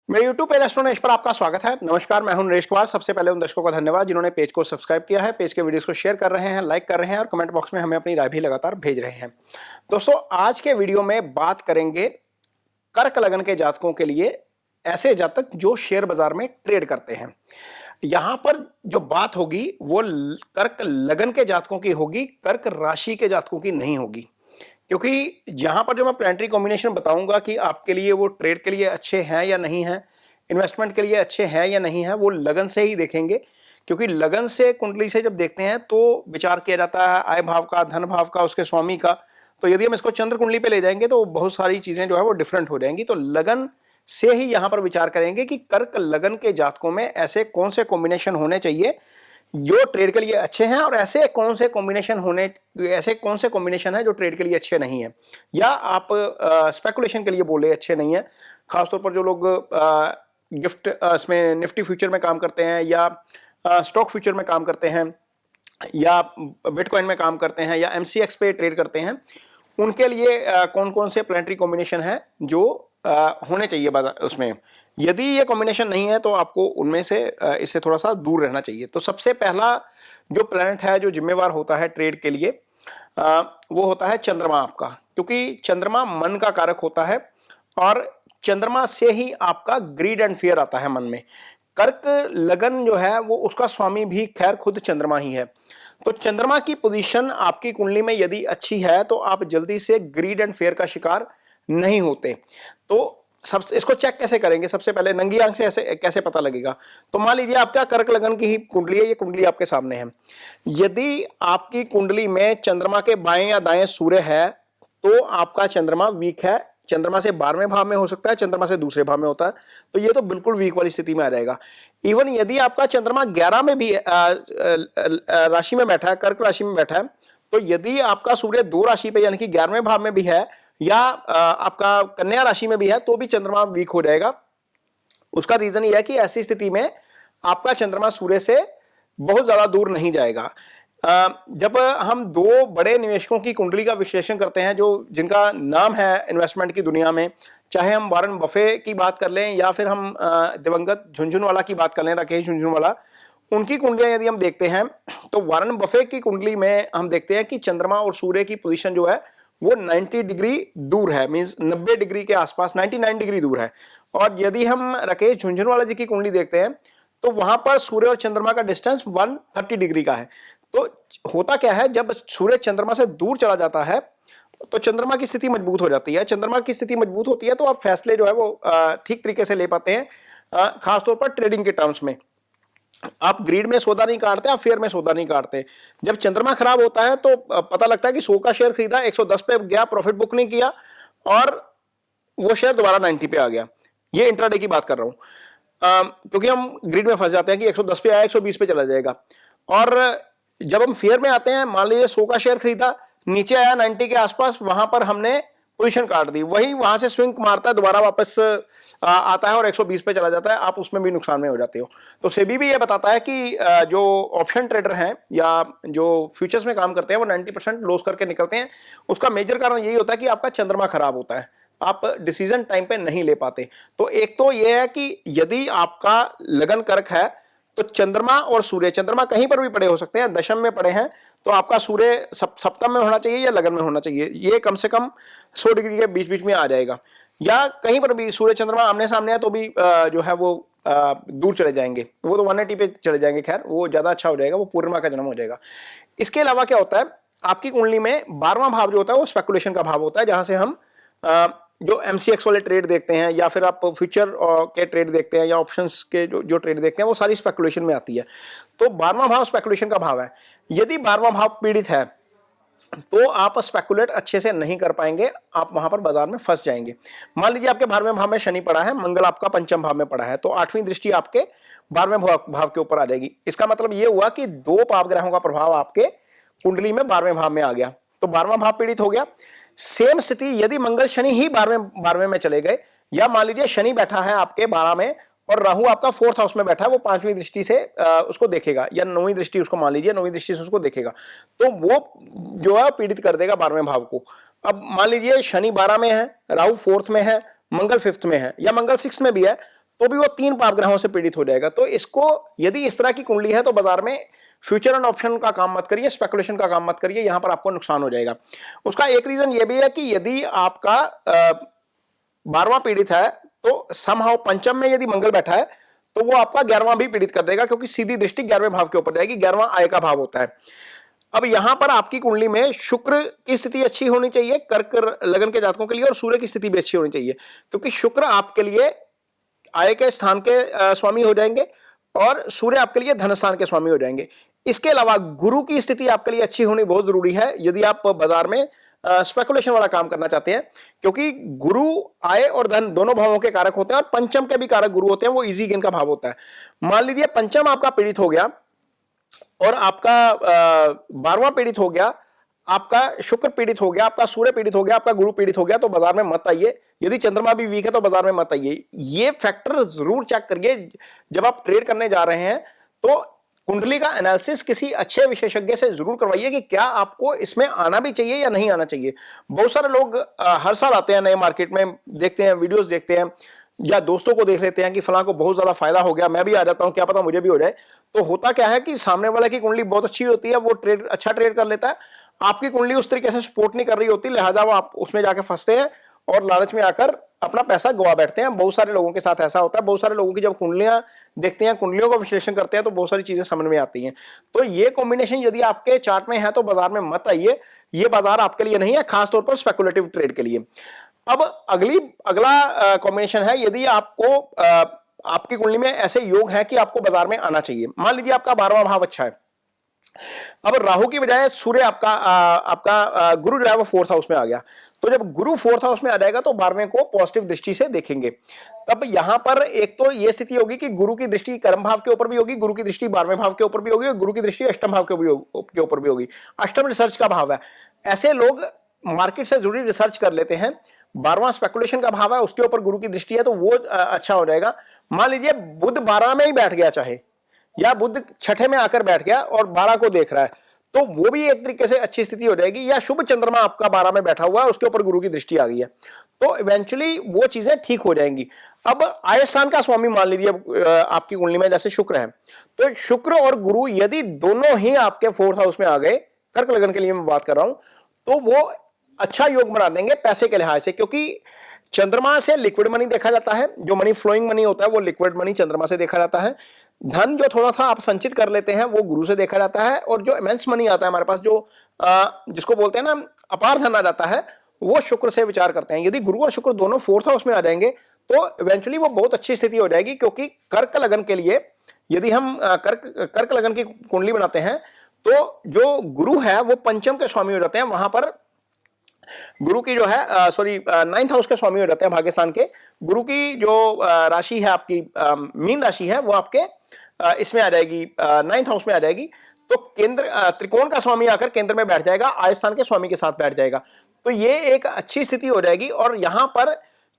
मेरे YouTube page astro Naresh पर आपका स्वागत है। नमस्कार, मैं हूं नरेश कुमार। सबसे पहले उन दर्शकों का धन्यवाद जिन्होंने पेज को सब्सक्राइब किया है, पेज के वीडियोस को शेयर कर रहे हैं, लाइक कर रहे हैं और कमेंट बॉक्स में हमें अपनी राय भी लगातार भेज रहे हैं। दोस्तों, आज के वीडियो में बात करेंगे कर्क लगन के जातकों के लिए, ऐसे जातक जो शेयर बाजार में ट्रेड करते हैं। यहां पर जो बात होगी वो कर्क लगन के जातकों की होगी, कर्क राशि के जातकों की नहीं होगी। क्योंकि यहां पर जो मैं प्लानिटरी कॉम्बिनेशन बताऊंगा कि आपके लिए वो ट्रेड के लिए अच्छे हैं या नहीं हैं, इन्वेस्टमेंट के लिए अच्छे हैं या नहीं हैं, वो लगन से ही देखेंगे। क्योंकि लगन से, कुंडली से जब देखते हैं तो विचार किया जाता है आय भाव का, धन भाव का, उसके स्वामी का। तो यदि हम इसको चंद्र कुंडली पे ले जाएंगे तो बहुत सारी चीजें जो है वो डिफरेंट हो जाएंगी। तो लगन से ही यहां पर विचार करेंगे कि कर्क लगन के जातकों में ऐसे कौन से कॉम्बिनेशन होने चाहिए जो ट्रेड के लिए अच्छे हैं, और ऐसे कौन से कॉम्बिनेशन है जो ट्रेड के लिए अच्छे नहीं है, या आप स्पेकुलेशन के लिए बोले अच्छे नहीं है। खासतौर पर जो लोग गिफ्ट इसमें निफ्टी फ्यूचर में काम करते हैं, या स्टॉक फ्यूचर में काम करते हैं, या बिटकॉइन में काम करते हैं, या एमसीएक्स पे ट्रेड करते हैं, उनके लिए कौन कौन से प्लानिटरी कॉम्बिनेशन है जो होने चाहिए बाजार उसमें। यदि ये कॉम्बिनेशन नहीं है तो आपको उनमें से इससे थोड़ा सा दूर रहना चाहिए। तो सबसे पहला जो प्लैनेट है जो जिम्मेवार होता है ट्रेड के लिए, वो होता है चंद्रमा आपका। क्योंकि चंद्रमा मन का कारक होता है और चंद्रमा से ही आपका ग्रीड एंड फियर आता है मन में। कर्क लगन जो है वो उसका स्वामी भी खैर खुद चंद्रमा ही है। तो चंद्रमा की पोजीशन आपकी कुंडली में यदि अच्छी है तो आप जल्दी से ग्रीड एंड फेयर का शिकार नहीं होते। तो सब इसको चेक कैसे करेंगे? सबसे पहले नंगी आंख से ऐसे कैसे पता लगेगा? तो मान लीजिए आपका कर्क लगन की ही कुंडली है, ये कुंडली आपके सामने है। यदि आपकी कुंडली में चंद्रमा के बाएं या दाएं सूर्य है तो आपका चंद्रमा वीक है। चंद्रमा से 12वें भाव में हो सकता है, चंद्रमा से दूसरे भाव में होता है, तो ये तो बिल्कुल वीक वाली स्थिति में आ जाएगा। इवन यदि आपका चंद्रमा 11 में भी राशि में बैठा है, कर्क राशि में बैठा है, तो यदि आपका सूर्य 2 राशि पे यानी कि 11वें भाव में भी है, या आपका कन्या राशि में भी है, तो भी चंद्रमा वीक हो जाएगा। उसका रीजन यह है कि ऐसी स्थिति में आपका चंद्रमा सूर्य से बहुत ज्यादा दूर नहीं जाएगा। जब हम दो बड़े निवेशकों की कुंडली का विश्लेषण करते हैं जो जिनका नाम है इन्वेस्टमेंट की दुनिया में, चाहे हम वारन बफे की बात कर लें या फिर हम दिवंगत झुनझुनवाला की बात कर लें, राकेश झुनझुनवाला, उनकी कुंडलियां यदि हम देखते हैं तो वारन बफे की कुंडली में हम देखते हैं कि चंद्रमा और सूर्य की पोजीशन जो है वो 90 डिग्री दूर है, मींस 90 डिग्री के आसपास, 99 डिग्री दूर है। और यदि हम राकेश झुनझुनवाला जी की कुंडली देखते हैं तो वहां पर सूर्य और चंद्रमा का डिस्टेंस 130 डिग्री का है। तो होता क्या है, जब सूर्य चंद्रमा से दूर चला जाता है तो चंद्रमा की स्थिति मजबूत हो जाती है। चंद्रमा की स्थिति मजबूत होती है तो आप फैसले जो है वो ठीक तरीके से ले पाते हैं, खासतौर पर ट्रेडिंग के टर्म्स में। आप ग्रीड में सौदा नहीं काटते, आप फेयर में सौदा नहीं काटते। जब चंद्रमा खराब होता है तो पता लगता है कि 100 का शेयर खरीदा, 110 पे गया, प्रॉफिट बुक नहीं किया और वो शेयर दोबारा 90 पे आ गया। ये इंट्राडे की बात कर रहा हूं, क्योंकि हम ग्रिड में फंस जाते हैं कि 110 पे आया, 120 पे चला जाएगा। और जब हम फेयर में आते हैं, मान लीजिए 100 का शेयर खरीदा, नीचे आया 90 के आसपास, वहां पर हमने पोजीशन काट दी, वही वहां से स्विंग मारता है, दोबारा वापस आता है और 120 पे चला जाता है, आप उसमें भी नुकसान में हो जाते हो। तो सेबी भी ये बताता है कि जो ऑप्शन ट्रेडर हैं या जो फ्यूचर्स में काम करते हैं वो 90% लॉस करके निकलते हैं। उसका मेजर कारण यही होता है कि आपका चंद्रमा खराब होता है, आप डिसीजन टाइम पे नहीं ले पाते। तो एक तो यह है कि यदि आपका लगन कर्क है तो चंद्रमा और सूर्य, चंद्रमा कहीं पर भी पड़े हो सकते हैं, दशम में पड़े हैं तो आपका सूर्य सप्तम में होना चाहिए या लगन में होना चाहिए। ये कम से कम 100 डिग्री के बीच बीच में आ जाएगा। या कहीं पर भी सूर्य चंद्रमा आमने सामने है तो भी जो है वो दूर चले जाएंगे, वो तो 180 पे चले जाएंगे। खैर वो ज्यादा अच्छा हो जाएगा, वो पूर्णिमा का जन्म हो जाएगा। इसके अलावा क्या होता है, आपकी कुंडली में 12वां भाव जो होता है वो स्पेकुलेशन का भाव होता है, जहां से हम जो एमसीएक्स वाले ट्रेड देखते हैं या फिर आप फ्यूचर के ट्रेड देखते हैं या ऑप्शंस के जो ट्रेड देखते हैं, वो सारी स्पेकुलेशन में आती है। तो 12वां भाव स्पेकुलेशन का भाव है। यदि 12वां भाव पीड़ित है तो आप स्पेकुलेट अच्छे से नहीं कर पाएंगे, आप वहां पर बाजार में फंस जाएंगे। मान लीजिए आपके 12वें भाव में शनि पड़ा है, मंगल आपका पंचम भाव में पड़ा है, तो 8वीं दृष्टि आपके 12वें भाव के ऊपर आ जाएगी। इसका मतलब यह हुआ कि 2 पाप ग्रहों का प्रभाव आपके कुंडली में 12वें भाव में आ गया, तो 12वां भाव पीड़ित हो गया। सेम स्थिति यदि मंगल शनि ही 12वें में चले गए, या मान लीजिए शनि बैठा है आपके 12 में और राहु आपका 4th हाउस में बैठा है, वो 5वीं दृष्टि से उसको देखेगा, या 9वीं दृष्टि उसको मान लीजिए 9वीं दृष्टि से उसको देखेगा, तो वो जो है पीड़ित कर देगा 12वें भाव को। अब मान लीजिए शनि 12 में है, राहु 4th में है, मंगल 5th में है, या मंगल 6th में भी है, तो भी वो 3 पाप ग्रहों से पीड़ित हो जाएगा। तो इसको यदि इस तरह की कुंडली है तो बाजार में फ्यूचर एंड ऑप्शन का काम मत करिए, स्पेकुलेशन का काम मत करिए, यहां पर आपको नुकसान हो जाएगा। उसका एक रीजन ये भी है कि यदि आपका 12वां पीड़ित है तो समहाउ पंचम में यदि मंगल बैठा है तो वो आपका 11वां भी पीड़ित कर देगा, क्योंकि सीधी दृष्टि 11वें भाव के ऊपर जाएगी। 11वां आय का भाव होता है। अब यहां पर आपकी कुंडली में शुक्र की स्थिति अच्छी होनी चाहिए कर्क लगन के जातकों के लिए, और सूर्य की स्थिति भी अच्छी होनी चाहिए, क्योंकि शुक्र आपके लिए आय के स्थान के स्वामी हो जाएंगे और सूर्य आपके लिए धन स्थान के स्वामी हो जाएंगे। इसके अलावा गुरु की स्थिति आपके लिए अच्छी होनी बहुत जरूरी है यदि आप बाजार में स्पेकुलेशन वाला काम करना चाहते हैं, क्योंकि गुरु आय और धन दोनों भावों के कारक होते हैं और पंचम के भी कारक गुरु होते हैं, वो इजी गेन का भाव होता है। मान लीजिए पंचम आपका पीड़ित हो गया और आपका 12वां पीड़ित हो गया, आपका शुक्र पीड़ित हो गया, आपका सूर्य पीड़ित हो गया, आपका गुरु पीड़ित हो गया, तो बाजार में मत आइए। यदि चंद्रमा भी वीक है तो बाजार में मत आइए। ये फैक्टर जरूर चेक करिए जब आप ट्रेड करने जा रहे हैं, तो कुंडली का एनालिसिस किसी अच्छे विशेषज्ञ से जरूर करवाइए कि क्या आपको इसमें आना भी चाहिए या नहीं आना चाहिए। बहुत सारे लोग हर साल आते हैं नए मार्केट में, देखते हैं, वीडियोस देखते हैं या दोस्तों को देख लेते हैं कि फलां को बहुत ज्यादा फायदा हो गया, मैं भी आ जाता हूं, क्या पता मुझे भी हो जाए। तो होता क्या है कि सामने वाले की कुंडली बहुत अच्छी होती है, वो ट्रेड अच्छा ट्रेड कर लेता है, आपकी कुंडली उस तरीके से सपोर्ट नहीं कर रही होती, लिहाजा वो आप उसमें जाके फंसते हैं और लालच में आकर अपना पैसा गवा बैठते हैं। बहुत सारे लोगों के साथ ऐसा होता है। बहुत सारे लोगों की जब कुंडलियां देखते हैं, कुंडलियों का विश्लेषण करते हैं, तो बहुत सारी चीजें समझ में आती हैं। तो ये कॉम्बिनेशन यदि आपके चार्ट में है तो बाजार में मत आइए, ये बाजार आपके लिए नहीं है, खासतौर पर स्पेकुलेटिव ट्रेड के लिए। अब अगला कॉम्बिनेशन है, यदि आपको आपकी कुंडली में ऐसे योग है कि आपको बाजार में आना चाहिए। मान लीजिए आपका 12वां भाव अच्छा है, अब राहु की बजाय सूर्य आपका गुरु जो है वो 4th हाउस में आ गया, तो जब गुरु 4th हाउस में आ जाएगा तो 12वें को पॉजिटिव दृष्टि से देखेंगे। तब यहां पर एक तो ये स्थिति होगी कि गुरु की दृष्टि कर्म भाव के ऊपर भी होगी, गुरु की दृष्टि 12वें भाव के ऊपर भी होगी और गुरु की दृष्टि अष्टम भाव के ऊपर भी होगी। अष्टम रिसर्च का भाव है। ऐसे लोग मार्केट से जुड़ी रिसर्च कर लेते हैं। 12वां स्पेकुलेशन का भाव है, उसके ऊपर गुरु की दृष्टि है, तो वो अच्छा हो जाएगा। मान लीजिए बुध 12 में ही बैठ गया चाहे, या बुध 6ठे में आकर बैठ गया और 12 को देख रहा है, तो वो भी एक तरीके से अच्छी स्थिति हो जाएगी। या शुभ चंद्रमा आपका 12 में बैठा हुआ है, उसके ऊपर गुरु की दृष्टि आ गई है, तो इवेंचुअली वो चीजें ठीक हो जाएंगी। अब आय स्थान का स्वामी मान लीजिए आपकी कुंडली में जैसे शुक्र है, तो शुक्र और गुरु यदि दोनों ही आपके 4th हाउस में आ गए, कर्क लगन के लिए मैं बात कर रहा हूं, तो वो अच्छा योग बना देंगे पैसे के लिहाज से, क्योंकि चंद्रमा से लिक्विड मनी देखा जाता है, जो मनी फ्लोइंग मनी होता है वो लिक्विड मनी चंद्रमा से देखा जाता है। धन जो थोड़ा सा आप संचित कर लेते हैं वो गुरु से देखा जाता है, और जो इमेंस मनी आता है हमारे पास, जो जिसको बोलते हैं ना अपार धन आ जाता है, वो शुक्र से विचार करते हैं। यदि गुरु और शुक्र दोनों 4th हाउस में आ जाएंगे तो इवेंचुअली वो बहुत अच्छी स्थिति हो जाएगी, क्योंकि कर्क लगन के लिए यदि हम कर्क लगन की कुंडली बनाते हैं तो जो गुरु है वो पंचम के स्वामी हो जाते हैं। वहां पर गुरु की जो है 9th हाउस के स्वामी हो जाते हैं भाग्यस्थान के। गुरु की जो राशि है आपकी मीन राशि है, वो आपके इसमें आ जाएगी 9th हाउस में आ जाएगी। तो केंद्र त्रिकोण का स्वामी आकर केंद्र में बैठ जाएगा, आय स्थान के स्वामी के साथ बैठ जाएगा, तो ये एक अच्छी स्थिति हो जाएगी। और यहां पर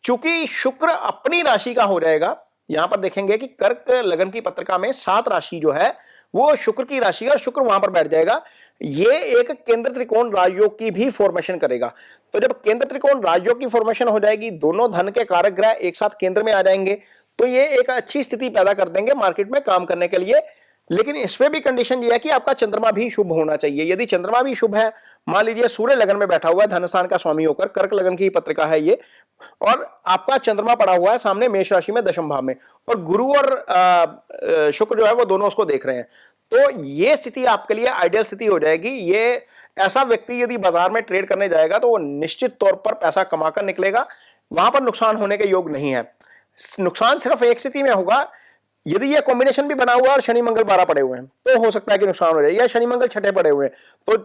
चूंकि शुक्र अपनी राशि का हो जाएगा, यहां पर देखेंगे कि कर्क लगन की पत्रिका में 7 राशि जो है वो शुक्र की राशि है और शुक्र वहां पर बैठ जाएगा। ये एक केंद्र त्रिकोण राजयोग की भी फॉर्मेशन करेगा। तो जब केंद्र त्रिकोण राजयोग की फॉर्मेशन हो जाएगी, दोनों धन के कारक ग्रह एक साथ केंद्र में आ जाएंगे, तो ये एक अच्छी स्थिति पैदा कर देंगे मार्केट में काम करने के लिए। लेकिन इसमें भी कंडीशन ये है कि आपका चंद्रमा भी शुभ होना चाहिए। यदि चंद्रमा भी शुभ है, मान लीजिए सूर्य लगन में बैठा हुआ है धन स्थान का स्वामी होकर, कर्क लगन की पत्रिका है ये, और आपका चंद्रमा पड़ा हुआ है सामने मेष राशि में दशम भाव में, और गुरु और शुक्र जो है वो दोनों उसको देख रहे हैं, तो ये स्थिति आपके लिए आइडियल स्थिति हो जाएगी। ये ऐसा व्यक्ति यदि बाजार में ट्रेड करने जाएगा तो वो निश्चित तौर पर पैसा कमाकर निकलेगा, वहां पर नुकसान होने के योग नहीं है। नुकसान सिर्फ एक स्थिति में होगा, यदि ये कॉम्बिनेशन भी बना हुआ है और शनि मंगल 12 पड़े हुए हैं, तो हो सकता है कि नुकसान हो जाए, या शनि मंगल 6ठे पड़े हुए हैं, तो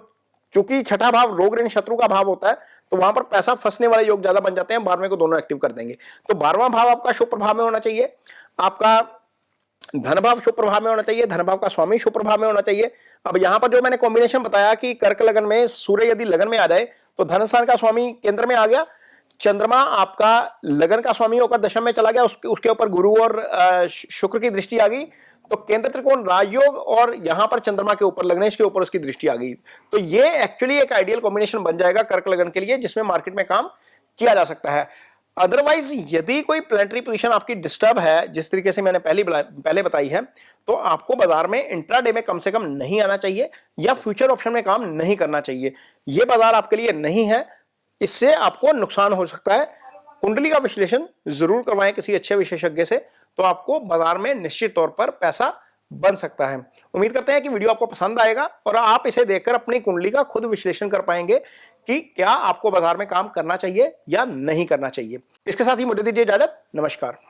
चूंकि 6ठा भाव रोग ऋण शत्रु का भाव होता है, तो वहां पर पैसा फंसने वाले योग ज्यादा बन जाते हैं। 12वें को दोनों एक्टिव कर देंगे। तो 12वां भाव आपका शुभ प्रभाव में होना चाहिए, आपका धन भाव शुभ प्रभाव में होना चाहिए, धन भाव का स्वामी शुभ प्रभाव में होना चाहिए। अब यहां पर जो मैंने कॉम्बिनेशन बताया कि कर्क लगन में सूर्य यदि लगन में आ जाए तो धन स्थान का स्वामी केंद्र में आ गया, चंद्रमा आपका लगन का स्वामी होकर दशम में चला गया, उसके ऊपर गुरु और शुक्र की दृष्टि आ गई, तो केंद्र त्रिकोण राजयोग, और यहां पर चंद्रमा के ऊपर लग्नेश के ऊपर उसकी दृष्टि आ गई। तो ये एक्चुअली एक आइडियल कॉम्बिनेशन बन जाएगा कर्क लगन के लिए, जिसमें मार्केट में काम किया जा सकता है। अदरवाइज यदि कोई प्लेनेटरी पोजीशन आपकी डिस्टर्ब है, जिस तरीके से मैंने पहले बताई है, तो आपको बाजार में इंट्राडे में कम से कम नहीं आना चाहिए या फ्यूचर ऑप्शन में काम नहीं करना चाहिए। यह बाजार आपके लिए नहीं है, इससे आपको नुकसान हो सकता है। कुंडली का विश्लेषण जरूर करवाएं किसी अच्छे विशेषज्ञ से, तो आपको बाजार में निश्चित तौर पर पैसा बन सकता है। उम्मीद करते हैं कि वीडियो आपको पसंद आएगा और आप इसे देखकर अपनी कुंडली का खुद विश्लेषण कर पाएंगे कि क्या आपको बाजार में काम करना चाहिए या नहीं करना चाहिए। इसके साथ ही मुझे दीजिए इजाजत। नमस्कार।